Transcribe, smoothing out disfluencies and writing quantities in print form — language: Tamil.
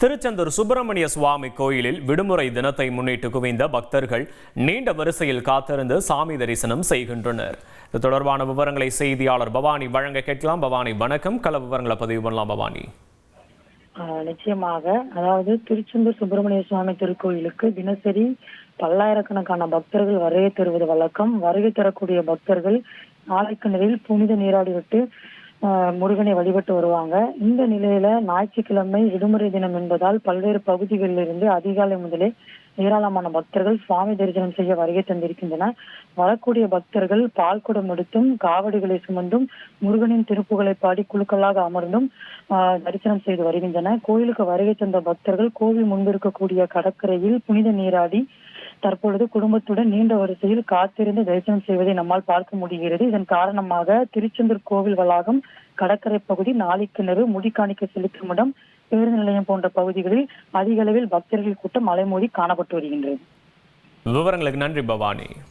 திருச்செந்தூர் சுப்பிரமணிய சுவாமி கோயிலில் விடுமுறை தினத்தை முன்னிட்டு குவிந்த பக்தர்கள் நீண்ட வரிசையில் காத்திருந்து சாமி தரிசனம் செய்கின்றனர். இது தொடர்பான விவரங்களை செய்தியாளர் பவானி வழங்க கேட்கலாம். பவானி வணக்கம். கள விவரங்களை பதிவு பண்ணலாம் பவானி. நிச்சயமாக, அதாவது திருச்செந்தூர் சுப்பிரமணிய சுவாமி திருக்கோயிலுக்கு தினசரி பல்லாயிரக்கணக்கான பக்தர்கள் வருகை தருவது வழக்கம். வருகை தரக்கூடிய பக்தர்கள் நாளைக்கிணறில் புனித நீராடிவிட்டு முருகனை வழிபட்டு வருவாங்க. இந்த நிலையில ஞாயிற்றுக்கிழமை விடுமுறை தினம் என்பதால் பல்வேறு பகுதிகளில் இருந்து அதிகாலை முதலே ஏராளமான பக்தர்கள் சுவாமி தரிசனம் செய்ய வருகை தந்திருக்கின்றனர். வரக்கூடிய பக்தர்கள் பால்குடம் எடுத்தும் காவடிகளை சுமந்தும் முருகனின் திருப்புகளை பாடி குழுக்களாக அமர்ந்தும் தரிசனம் செய்து வருகின்றனர். கோயிலுக்கு வருகை தந்த பக்தர்கள் கோவில் முன்பிருக்கக்கூடிய கடற்கரையில் புனித நீராடி தற்பொழுது குடும்பத்துடன் நீண்ட வரிசையில் காத்திருந்து தரிசனம் செய்வதை நம்மால் பார்க்க முடிகிறது. இதன் காரணமாக திருச்செந்தூர் கோவில் வளாகம், கடற்கரை பகுதி, நாளிக்கிணறு, முடிக்காணிக்கை செலுத்தும் இடம், பேருந்து நிலையம் போன்ற பகுதிகளில் அதிக அளவில் பக்தர்கள் கூட்டம் அலைமோதி காணப்பட்டு வருகின்றது. விவரங்களுக்கு நன்றி பவானி.